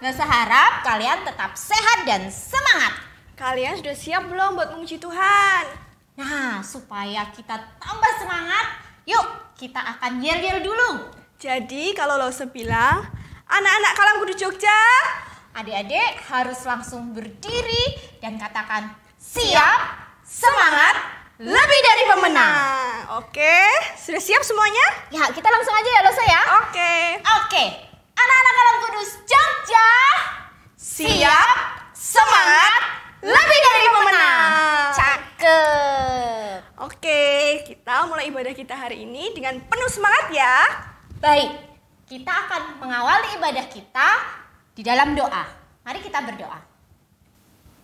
Lause harap kalian tetap sehat dan semangat. Kalian sudah siap belum buat memuji Tuhan? Nah, supaya kita tambah semangat, yuk kita akan yel-yel dulu. Jadi kalau Lause bilang, anak-anak Kalam Kudu Jogja, adik-adik harus langsung berdiri dan katakan siap, semangat, lebih dari pemenang. Oke, sudah siap semuanya? Ya, kita langsung aja ya Lause ya. Oke. Anak-anak Kalam Kudus Jogja, siap, semangat, lebih dari pemenang. Cakep. Oke, kita mulai ibadah kita hari ini dengan penuh semangat ya. Baik, kita akan mengawali ibadah kita di dalam doa. Mari kita berdoa.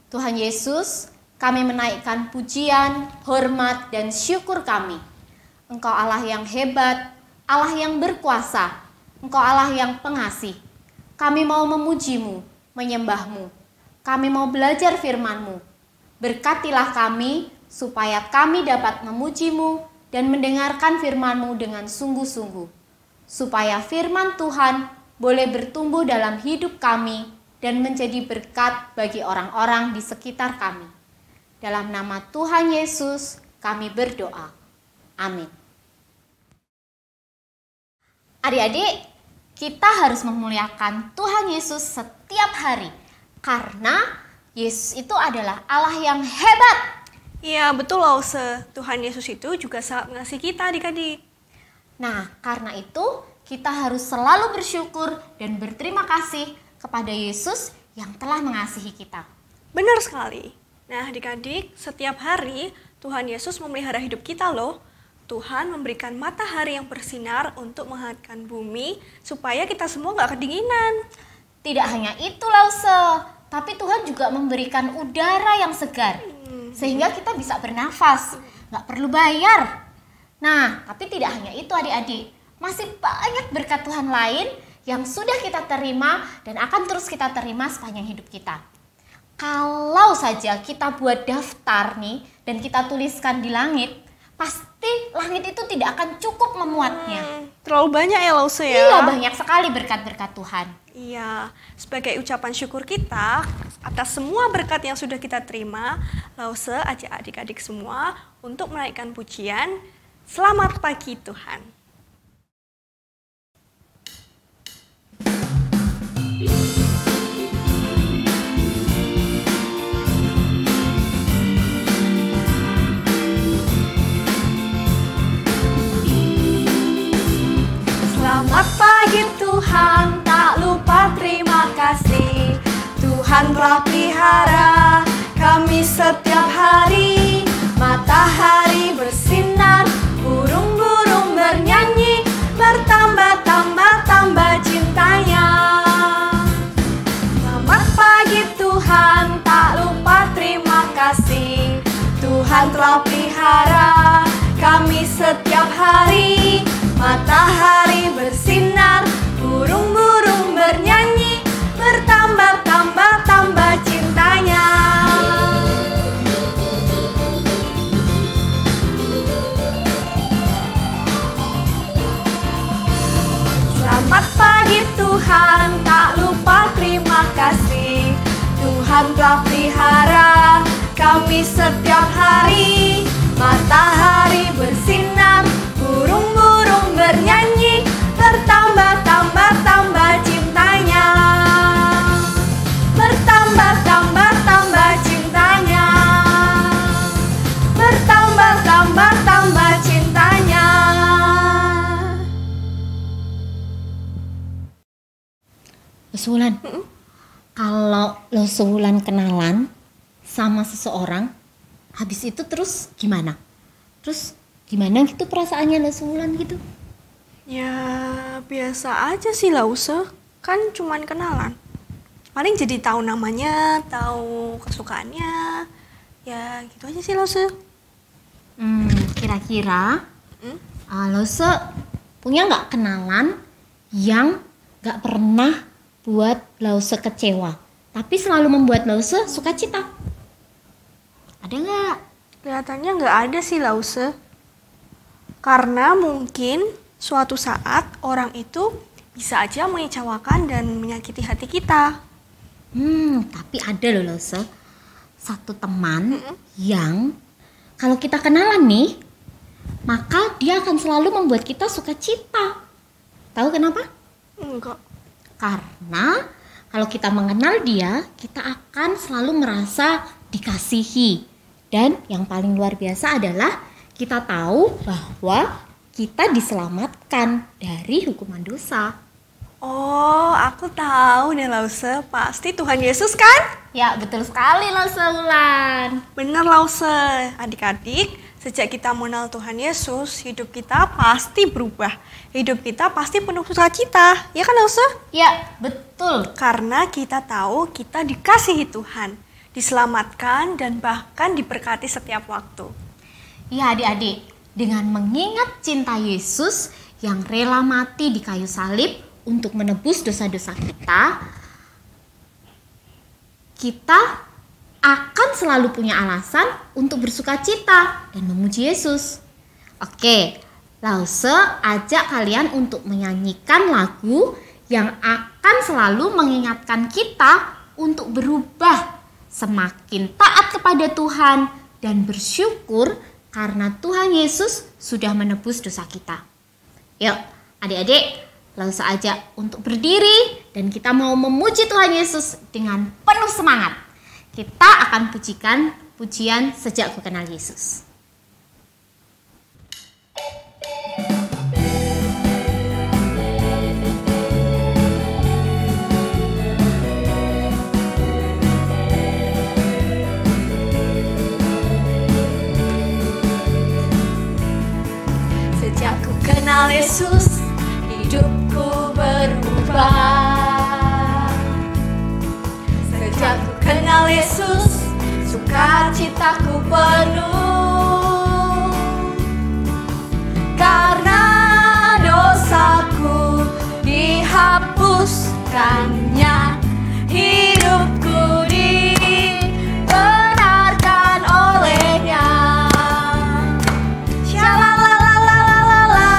Tuhan Yesus, kami menaikkan pujian, hormat, dan syukur kami. Engkau Allah yang hebat, Allah yang berkuasa, Engkau Allah yang pengasih. Kami mau memuji-Mu, menyembah-Mu. Kami mau belajar firman-Mu. Berkatilah kami, supaya kami dapat memuji-Mu dan mendengarkan firman-Mu dengan sungguh-sungguh. Supaya firman Tuhan boleh bertumbuh dalam hidup kami dan menjadi berkat bagi orang-orang di sekitar kami. Dalam nama Tuhan Yesus, kami berdoa. Amin. Adik-adik, kita harus memuliakan Tuhan Yesus setiap hari. Karena Yesus itu adalah Allah yang hebat. Iya, betul Lause. Tuhan Yesus itu juga sangat mengasihi kita adik-adik. Nah, karena itu kita harus selalu bersyukur dan berterima kasih kepada Yesus yang telah mengasihi kita. Benar sekali. Nah, adik-adik, setiap hari Tuhan Yesus memelihara hidup kita loh. Tuhan memberikan matahari yang bersinar untuk menghangatkan bumi supaya kita semua nggak kedinginan. Tidak hanya itu Lause, tapi Tuhan juga memberikan udara yang segar sehingga kita bisa bernafas, nggak perlu bayar. Nah, tapi tidak hanya itu adik-adik, masih banyak berkat Tuhan lain yang sudah kita terima dan akan terus kita terima sepanjang hidup kita. Kalau saja kita buat daftar nih dan kita tuliskan di langit, pasti langit itu tidak akan cukup memuatnya. Terlalu banyak ya Lause ya? Iya, banyak sekali berkat-berkat Tuhan. Iya, sebagai ucapan syukur kita atas semua berkat yang sudah kita terima, Lause ajak adik-adik semua untuk menaikkan pujian, Selamat Pagi Tuhan. Selamat pagi Tuhan, tak lupa terima kasih. Tuhan telah pelihara kami setiap hari. Matahari bersinar, burung-burung bernyanyi, bertambah-tambah cintanya. Selamat pagi Tuhan, tak lupa terima kasih. Tuhan telah pelihara kami setiap hari. Matahari bersinar, burung-burung bernyanyi, bertambah-tambah cintanya. Selamat pagi Tuhan, tak lupa terima kasih. Tuhan telah pelihara kami setiap hari. Matahari bersinar, burung-burung bernyanyi, bertambah-tambah cintanya. Bertambah-tambah cintanya. Bertambah-tambah cintanya. Wulan, kalau Wulan kenalan sama seseorang, habis itu terus gimana? Terus gimana gitu perasaannya Wulan gitu? Ya biasa aja sih Lause, kan cuman kenalan. Paling jadi tahu namanya, tahu kesukaannya, ya gitu aja sih Lause. Kira-kira Lause punya nggak kenalan yang nggak pernah buat Lause kecewa, tapi selalu membuat Lause sukacita? Ada nggak? Kelihatannya nggak ada sih Lause. Karena mungkin suatu saat orang itu bisa aja mengecewakan dan menyakiti hati kita. Tapi ada loh Lause, satu teman yang kalau kita kenalan nih, maka dia akan selalu membuat kita sukacita. Tahu kenapa? Enggak. Karena kalau kita mengenal dia, kita akan selalu merasa dikasihi. Dan yang paling luar biasa adalah kita tahu bahwa kita diselamatkan dari hukuman dosa. Oh, aku tahu nih Lause, pasti Tuhan Yesus kan? Ya, betul sekali Lause Wulan. Bener Lause, adik-adik, sejak kita mengenal Tuhan Yesus, hidup kita pasti berubah. Hidup kita pasti penuh sukacita, ya kan Lause? Ya, betul. Karena kita tahu kita dikasihi Tuhan, diselamatkan dan bahkan diberkati setiap waktu. Ya adik-adik, dengan mengingat cinta Yesus yang rela mati di kayu salib untuk menebus dosa-dosa kita akan selalu punya alasan untuk bersukacita dan memuji Yesus. Oke, Lause ajak kalian untuk menyanyikan lagu yang akan selalu mengingatkan kita untuk berubah, semakin taat kepada Tuhan dan bersyukur karena Tuhan Yesus sudah menebus dosa kita. Yuk, adik-adik, Lause ajak untuk berdiri dan kita mau memuji Tuhan Yesus dengan penuh semangat. Kita akan pujikan pujian Sejak Ku Kenal Yesus. Sejak ku kenal Yesus, hidupku berubah. Sejak ku kenal Yesus, sukacitaku penuh. Karena dosaku dihapuskannya, hidupku dibenarkan olehnya. Shalalalalala,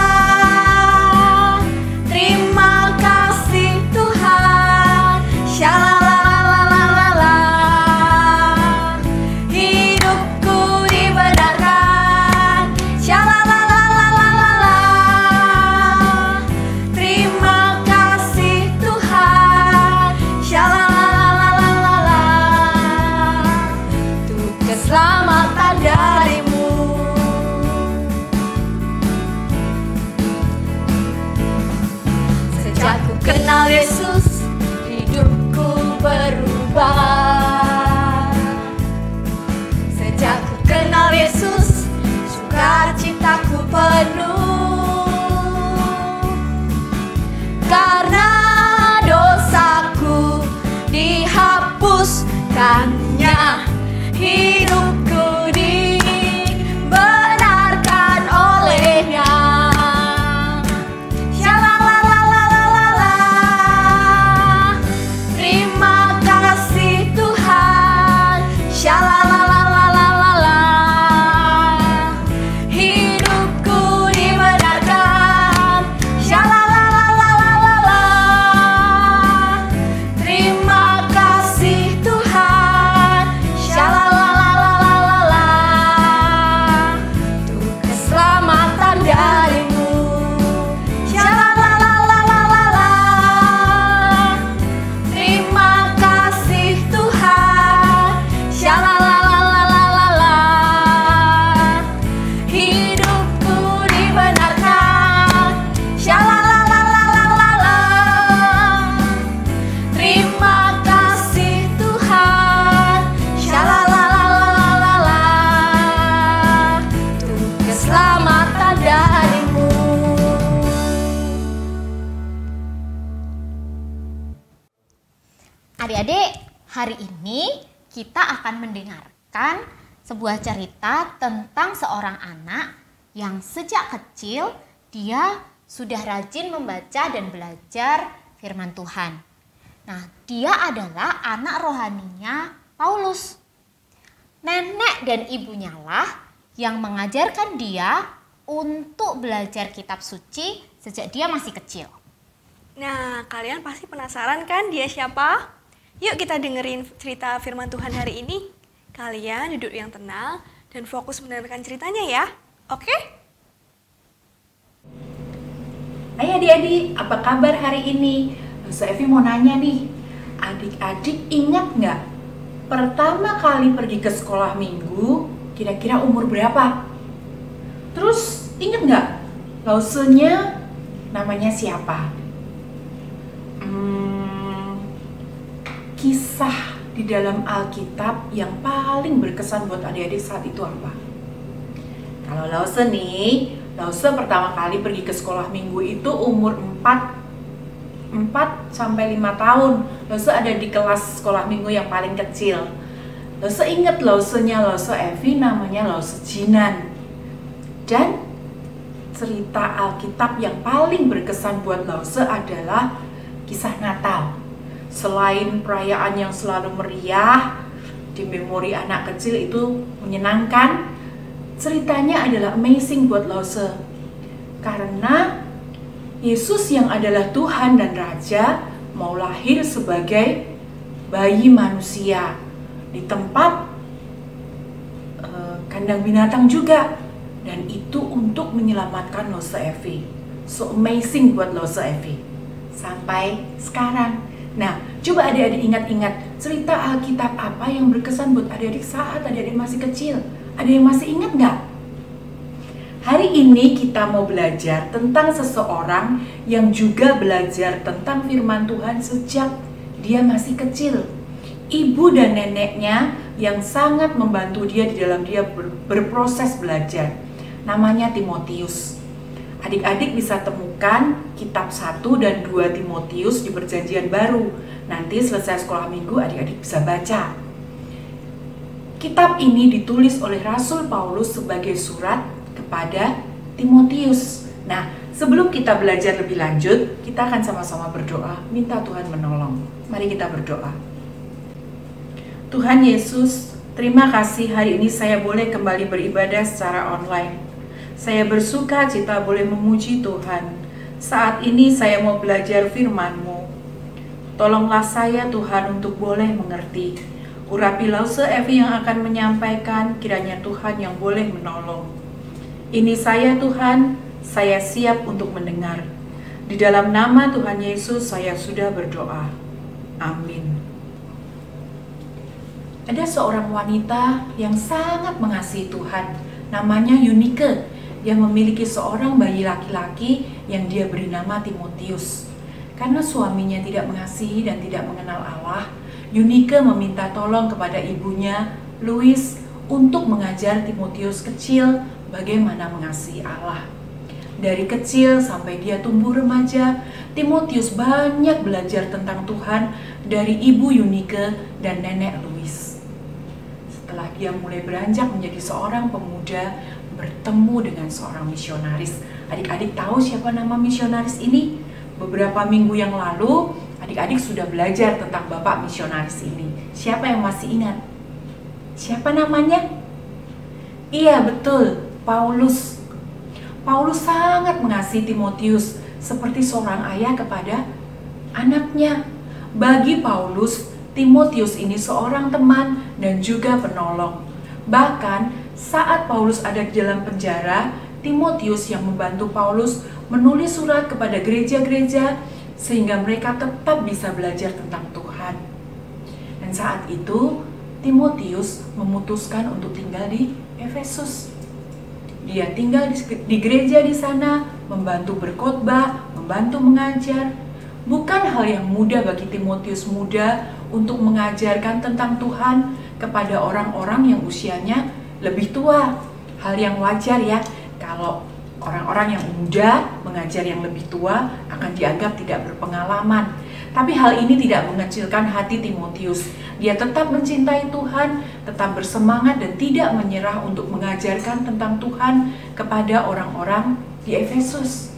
terima kasih Tuhan. Shalalalalala, hidupku dibenarkan. Shalalalalala, terima kasih Tuhan. Shalalalalala, untuk keselamatan darimu. Sejak ku kenal Yesus, hidupku berubah. Sejak ku kenal Yesus, sukacitaku penuh. Karena dosaku dihapuskannya, hidupku dibenarkan olehnya. Shalalalalala, terima kasih Tuhan. Shalalalalala, hidupku dibenarkan. Shalalalalala, terima kasih Tuhan. Shalalalalala, untuk keselamatan darimu. Shalalalalala, terima kasih Tuhan. Shalalalalala, hidupku dibenarkan. Shalalalalala, terima kasih Tuhan. Shalalalalala, untuk keselamatan darimu. Adik-adik, hari ini kita akan mendengarkan sebuah cerita tentang seorang anak yang sejak kecil dia sudah rajin membaca dan belajar firman Tuhan. Nah, dia adalah anak rohaninya Paulus. Nenek dan ibunya lah yang mengajarkan dia untuk belajar kitab suci sejak dia masih kecil. Nah, kalian pasti penasaran kan dia siapa? Yuk kita dengerin cerita firman Tuhan hari ini. Kalian duduk yang tenang dan fokus mendengarkan ceritanya ya. Oke? Hai adik-adik, apa kabar hari ini? Lause Evi mau nanya nih, adik-adik ingat nggak pertama kali pergi ke sekolah minggu kira-kira umur berapa? Terus ingat nggak Lausenya namanya siapa? Kisah di dalam Alkitab yang paling berkesan buat adik-adik saat itu apa? Kalau Lause nih, Lause pertama kali pergi ke sekolah minggu itu umur 4 sampai 5 tahun. Lause ada di kelas sekolah minggu yang paling kecil. Lause inget Lausenya Lause Evi namanya Lause Jinan. Dan cerita Alkitab yang paling berkesan buat Lause adalah kisah Natal. Selain perayaan yang selalu meriah, di memori anak kecil itu menyenangkan, ceritanya adalah amazing buat Lause. Karena Yesus yang adalah Tuhan dan Raja mau lahir sebagai bayi manusia di tempat kandang binatang juga. Dan itu untuk menyelamatkan Lause Evi. So amazing buat Lause Evi sampai sekarang. Nah, coba adik-adik ingat-ingat cerita Alkitab apa yang berkesan buat adik-adik saat adik-adik masih kecil. Ada yang masih ingat nggak? Hari ini kita mau belajar tentang seseorang yang juga belajar tentang firman Tuhan sejak dia masih kecil. Ibu dan neneknya yang sangat membantu dia di dalam dia berproses belajar. Namanya Timotius. Adik-adik bisa temukan kitab 1 dan 2 Timotius di Perjanjian Baru. Nanti selesai sekolah minggu adik-adik bisa baca. Kitab ini ditulis oleh Rasul Paulus sebagai surat kepada Timotius. Nah, sebelum kita belajar lebih lanjut, kita akan sama-sama berdoa, minta Tuhan menolong. Mari kita berdoa. Tuhan Yesus, terima kasih hari ini saya boleh kembali beribadah secara online. Saya bersuka cita boleh memuji Tuhan. Saat ini saya mau belajar firman-Mu. Tolonglah saya Tuhan untuk boleh mengerti. Urapi Lause Evi yang akan menyampaikan, kiranya Tuhan yang boleh menolong. Ini saya Tuhan, saya siap untuk mendengar. Di dalam nama Tuhan Yesus saya sudah berdoa. Amin. Ada seorang wanita yang sangat mengasihi Tuhan, namanya Eunike, yang memiliki seorang bayi laki-laki yang dia beri nama Timotius. Karena suaminya tidak mengasihi dan tidak mengenal Allah, Eunike meminta tolong kepada ibunya, Louis, untuk mengajar Timotius kecil bagaimana mengasihi Allah. Dari kecil sampai dia tumbuh remaja, Timotius banyak belajar tentang Tuhan dari ibu Eunike dan nenek Louis. Setelah dia mulai beranjak menjadi seorang pemuda, bertemu dengan seorang misionaris. Adik-adik tahu siapa nama misionaris ini? Beberapa minggu yang lalu, adik-adik sudah belajar tentang bapak misionaris ini. Siapa yang masih ingat? Siapa namanya? Iya, betul, Paulus. Paulus sangat mengasihi Timotius seperti seorang ayah kepada anaknya. Bagi Paulus, Timotius ini seorang teman dan juga penolong. Bahkan saat Paulus ada di dalam penjara, Timotius yang membantu Paulus menulis surat kepada gereja-gereja sehingga mereka tetap bisa belajar tentang Tuhan. Dan saat itu, Timotius memutuskan untuk tinggal di Efesus. Dia tinggal di gereja di sana, membantu berkhotbah, membantu mengajar. Bukan hal yang mudah bagi Timotius muda untuk mengajarkan tentang Tuhan kepada orang-orang yang usianya lebih tua. Hal yang wajar ya, kalau orang-orang yang muda mengajar yang lebih tua akan dianggap tidak berpengalaman. Tapi hal ini tidak mengecilkan hati Timotius. Dia tetap mencintai Tuhan, tetap bersemangat dan tidak menyerah untuk mengajarkan tentang Tuhan kepada orang-orang di Efesus.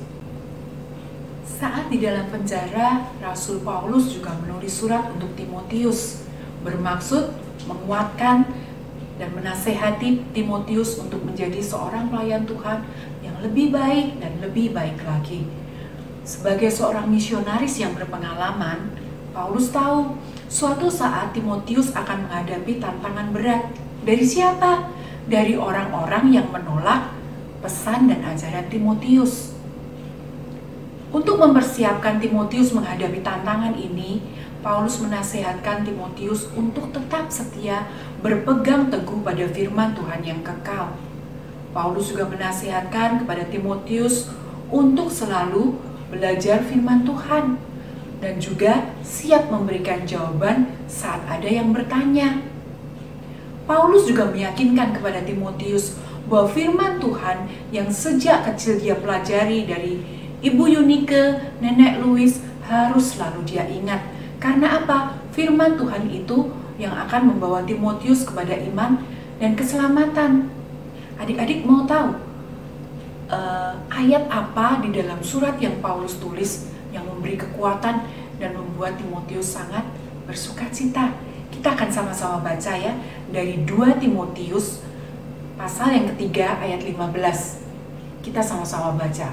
Saat di dalam penjara, Rasul Paulus juga menulis surat untuk Timotius, bermaksud menguatkan dan menasehati Timotius untuk menjadi seorang pelayan Tuhan yang lebih baik dan lebih baik lagi. Sebagai seorang misionaris yang berpengalaman, Paulus tahu suatu saat Timotius akan menghadapi tantangan berat. Dari siapa? Dari orang-orang yang menolak pesan dan ajaran Timotius. Untuk mempersiapkan Timotius menghadapi tantangan ini, Paulus menasihatkan Timotius untuk tetap setia berpegang teguh pada firman Tuhan yang kekal. Paulus juga menasihatkan kepada Timotius untuk selalu belajar firman Tuhan dan juga siap memberikan jawaban saat ada yang bertanya. Paulus juga meyakinkan kepada Timotius bahwa firman Tuhan yang sejak kecil dia pelajari dari Ibu Yunike, Nenek Louis harus selalu dia ingat. Karena apa? Firman Tuhan itu yang akan membawa Timotius kepada iman dan keselamatan. Adik-adik mau tahu ayat apa di dalam surat yang Paulus tulis yang memberi kekuatan dan membuat Timotius sangat bersukacita? Kita akan sama-sama baca ya, dari 2 Timotius pasal yang ketiga ayat 15. Kita sama-sama baca.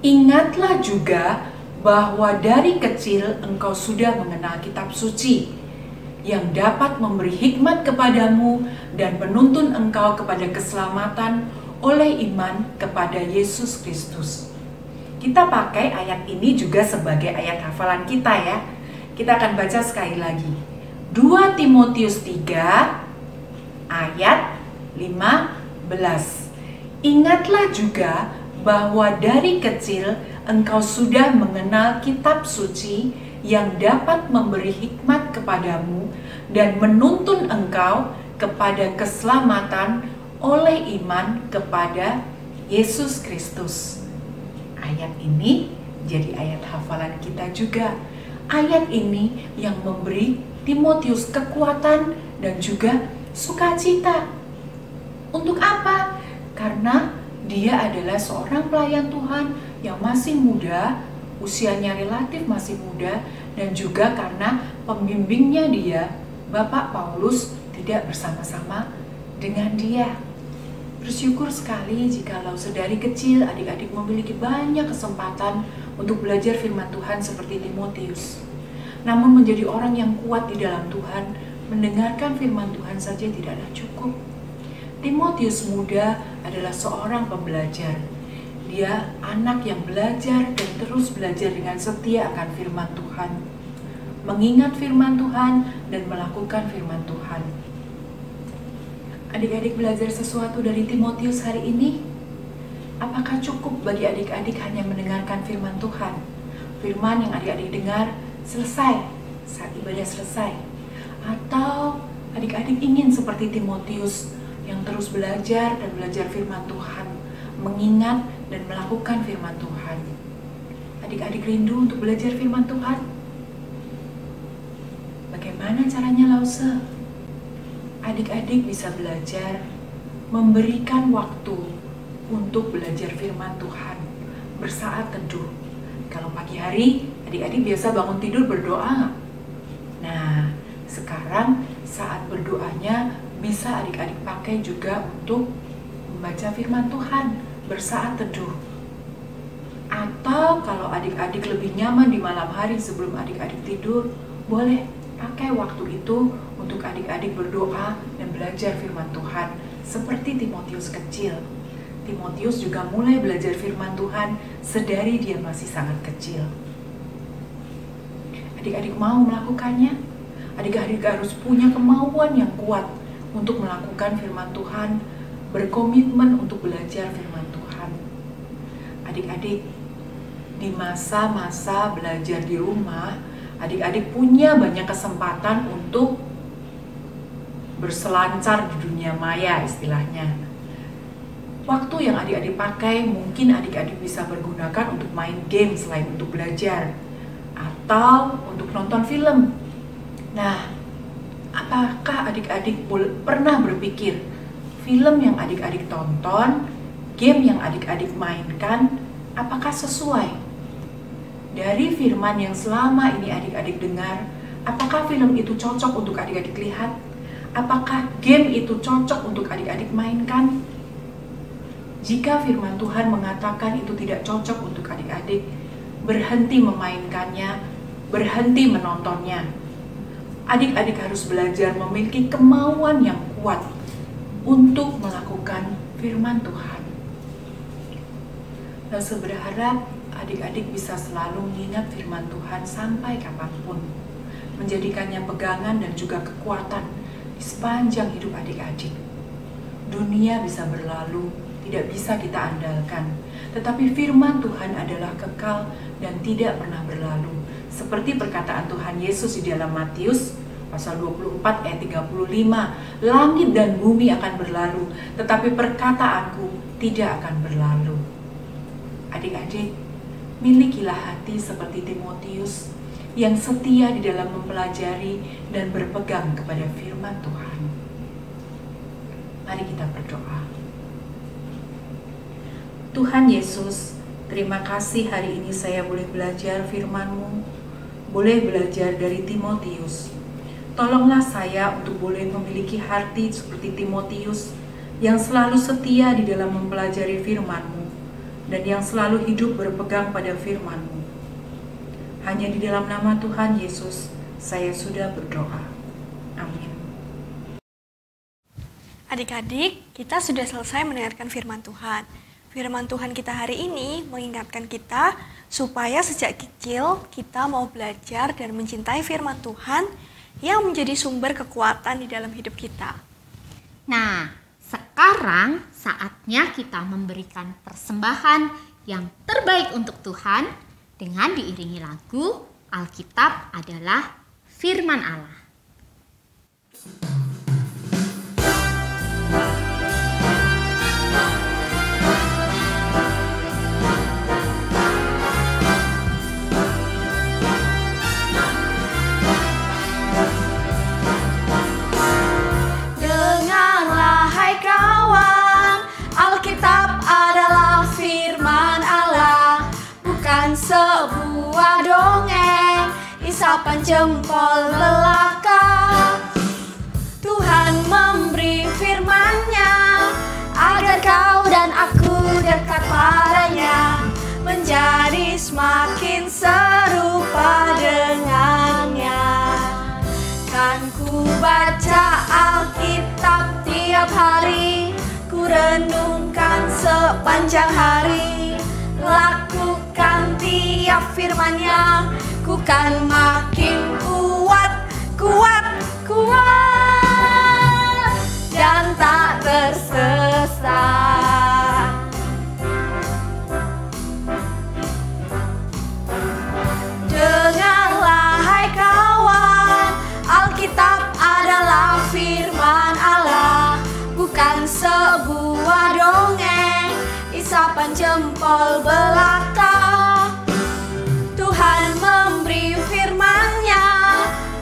Ingatlah juga bahwa dari kecil engkau sudah mengenal kitab suci yang dapat memberi hikmat kepadamu dan menuntun engkau kepada keselamatan oleh iman kepada Yesus Kristus. Kita pakai ayat ini juga sebagai ayat hafalan kita ya. Kita akan baca sekali lagi. 2 Timotius 3 ayat 15. Ingatlah juga bahwa dari kecil engkau sudah mengenal kitab suci yang dapat memberi hikmat kepadamu dan menuntun engkau kepada keselamatan oleh iman kepada Yesus Kristus. Ayat ini jadi ayat hafalan kita juga. Ayat ini yang memberi Timotius kekuatan dan juga sukacita. Untuk apa? Karena dia adalah seorang pelayan Tuhan yang masih muda, usianya relatif masih muda, dan juga karena pembimbingnya dia, Bapak Paulus, tidak bersama-sama dengan dia. Bersyukur sekali jikalau sedari kecil adik-adik memiliki banyak kesempatan untuk belajar firman Tuhan seperti Timotius. Namun menjadi orang yang kuat di dalam Tuhan, mendengarkan firman Tuhan saja tidaklah cukup. Timotius muda adalah seorang pembelajar. Dia anak yang belajar dan terus belajar dengan setia akan firman Tuhan, mengingat firman Tuhan dan melakukan firman Tuhan. Adik-adik belajar sesuatu dari Timotius hari ini? Apakah cukup bagi adik-adik hanya mendengarkan firman Tuhan? Firman yang adik-adik dengar selesai saat ibadah selesai? Atau adik-adik ingin seperti Timotius yang terus belajar dan belajar firman Tuhan, mengingat dan melakukan firman Tuhan? Adik-adik rindu untuk belajar firman Tuhan? Bagaimana caranya, Lause? Adik-adik bisa belajar memberikan waktu untuk belajar firman Tuhan bersaat teduh. Kalau pagi hari, adik-adik biasa bangun tidur berdoa. Nah, sekarang saat berdoanya bisa adik-adik pakai juga untuk membaca firman Tuhan bersaat teduh. Atau kalau adik-adik lebih nyaman di malam hari sebelum adik-adik tidur, boleh pakai waktu itu untuk adik-adik berdoa dan belajar firman Tuhan seperti Timotius kecil. Timotius juga mulai belajar firman Tuhan sedari dia masih sangat kecil. Adik-adik mau melakukannya? Adik-adik harus punya kemauan yang kuat untuk melakukan firman Tuhan, berkomitmen untuk belajar firman Tuhan. Adik-adik, di masa-masa belajar di rumah, adik-adik punya banyak kesempatan untuk berselancar di dunia maya istilahnya. Waktu yang adik-adik pakai mungkin adik-adik bisa bergunakan untuk main game selain untuk belajar, atau untuk nonton film. Nah, apakah adik-adik pernah berpikir film yang adik-adik tonton, game yang adik-adik mainkan, apakah sesuai dari firman yang selama ini adik-adik dengar? Apakah film itu cocok untuk adik-adik lihat? Apakah game itu cocok untuk adik-adik mainkan? Jika firman Tuhan mengatakan itu tidak cocok untuk adik-adik, berhenti memainkannya berhenti menontonnya. Adik-adik harus belajar memiliki kemauan yang kuat untuk melakukan firman Tuhan. Lalu berharap adik-adik bisa selalu mengingat firman Tuhan sampai kapanpun, menjadikannya pegangan dan juga kekuatan di sepanjang hidup adik-adik. Dunia bisa berlalu, tidak bisa kita andalkan, tetapi firman Tuhan adalah kekal dan tidak pernah berlalu. Seperti perkataan Tuhan Yesus di dalam Matius pasal 24 ayat 35, langit dan bumi akan berlalu, tetapi perkataanku tidak akan berlalu. Adik-adik, milikilah hati seperti Timotius yang setia di dalam mempelajari dan berpegang kepada firman Tuhan. Mari kita berdoa. Tuhan Yesus, terima kasih hari ini saya boleh belajar firman-Mu, boleh belajar dari Timotius. Tolonglah saya untuk boleh memiliki hati seperti Timotius yang selalu setia di dalam mempelajari firman-Mu dan yang selalu hidup berpegang pada firman-Mu. Hanya di dalam nama Tuhan Yesus saya sudah berdoa. Amin. Adik-adik, kita sudah selesai mendengarkan firman Tuhan. Firman Tuhan kita hari ini mengingatkan kita supaya sejak kecil kita mau belajar dan mencintai firman Tuhan yang menjadi sumber kekuatan di dalam hidup kita. Nah, sekarang saatnya kita memberikan persembahan yang terbaik untuk Tuhan dengan diiringi lagu Alkitab adalah firman Allah. Sebuah dongeng, isapan jempol belaka. Tuhan memberi firman-Nya agar kau dan aku dekat padanya, menjadi semakin serupa dengannya. Kan ku baca Alkitab tiap hari, ku renungkan sepanjang hari, lakukan tiap firman-Nya, ku kan makin kuat, dan tak tersesat. Dengarlah hai kawan, Alkitab adalah firman Allah, bukan sebuah dongeng, isapan jempol belaka. Tuhan memberi firman-Nya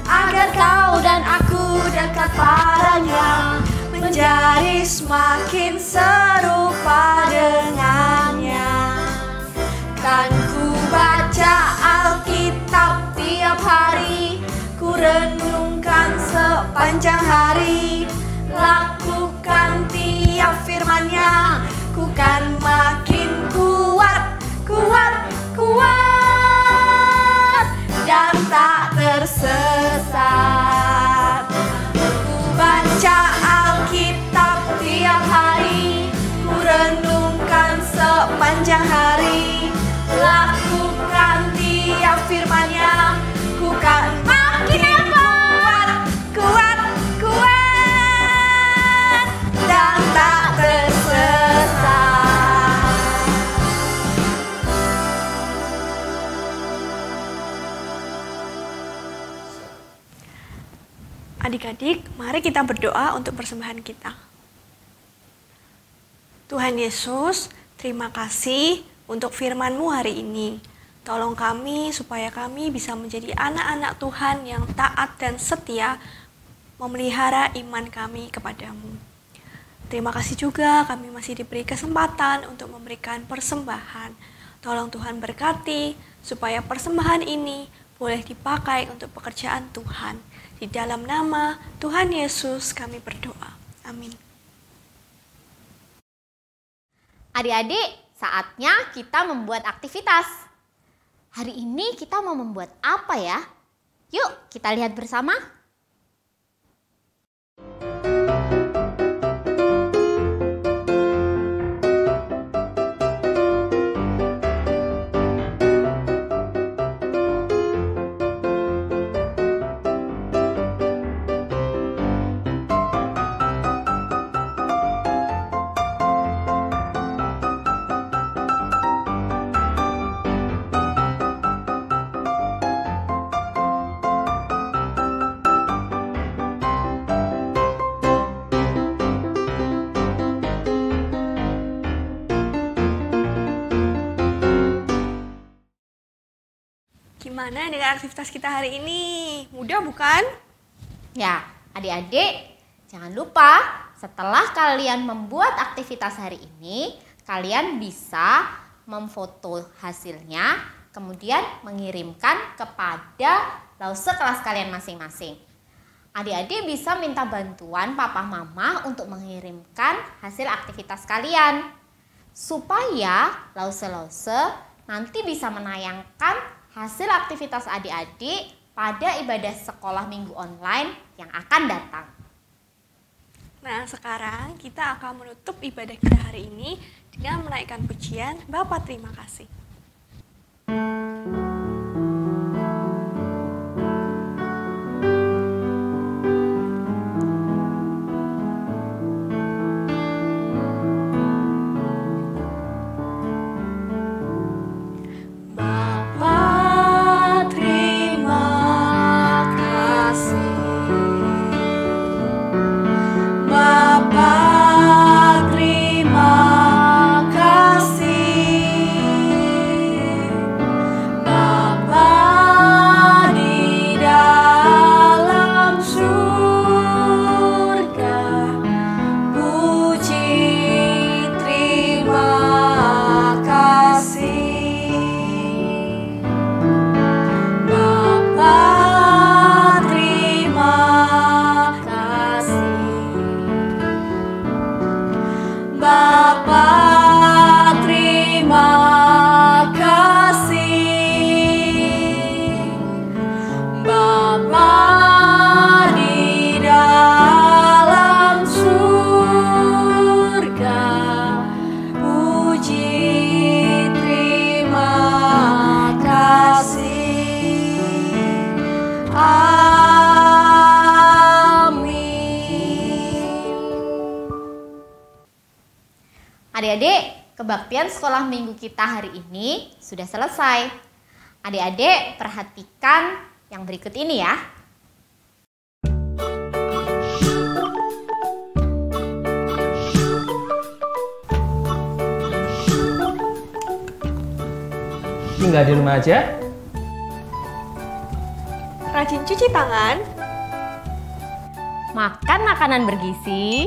agar kau dan aku dekat padanya, menjadi semakin serupa dengannya. Kan ku baca Alkitab tiap hari, ku renungkan sepanjang hari, lakukan tiap firman-Nya, ku kan makin kuat, dan tak tersesat. Ku baca Alkitab tiap hari, ku renungkan sepanjang hari, lakukan tiap firman-Nya, ku kan makin kuat, dan tak tersesat. Adik-adik, mari kita berdoa untuk persembahan kita. Tuhan Yesus, terima kasih untuk firman-Mu hari ini. Tolong kami supaya kami bisa menjadi anak-anak Tuhan yang taat dan setia memelihara iman kami kepadamu. Terima kasih juga kami masih diberi kesempatan untuk memberikan persembahan. Tolong Tuhan berkati supaya persembahan ini boleh dipakai untuk pekerjaan Tuhan. Di dalam nama Tuhan Yesus kami berdoa. Amin. Adik-adik, saatnya kita membuat aktivitas. Hari ini kita mau membuat apa ya? Yuk kita lihat bersama. Gimana dengan aktivitas kita hari ini? Mudah bukan? Ya, adik-adik, jangan lupa setelah kalian membuat aktivitas hari ini, kalian bisa memfoto hasilnya, kemudian mengirimkan kepada lause kelas kalian masing-masing. Adik-adik bisa minta bantuan papa mama untuk mengirimkan hasil aktivitas kalian, supaya lause-lause nanti bisa menayangkan hasil aktivitas adik-adik pada ibadah sekolah minggu online yang akan datang. Nah, sekarang kita akan menutup ibadah kita hari ini dengan menaikkan pujian Bapa terima kasih. Adik-adik, kebaktian sekolah minggu kita hari ini sudah selesai. Adik-adik perhatikan yang berikut ini ya. Tinggal di rumah aja. Rajin cuci tangan. Makan makanan bergizi.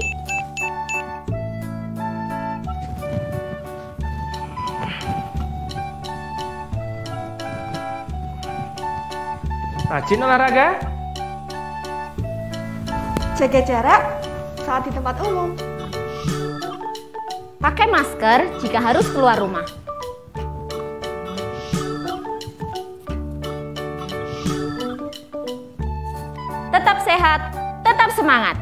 Rajin olahraga. Jaga jarak saat di tempat umum. Pakai masker jika harus keluar rumah. Tetap sehat, tetap semangat.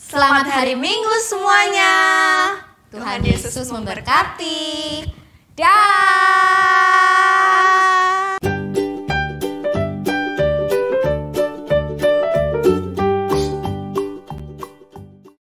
Selamat hari Minggu semuanya. Tuhan Yesus memberkati. Dah.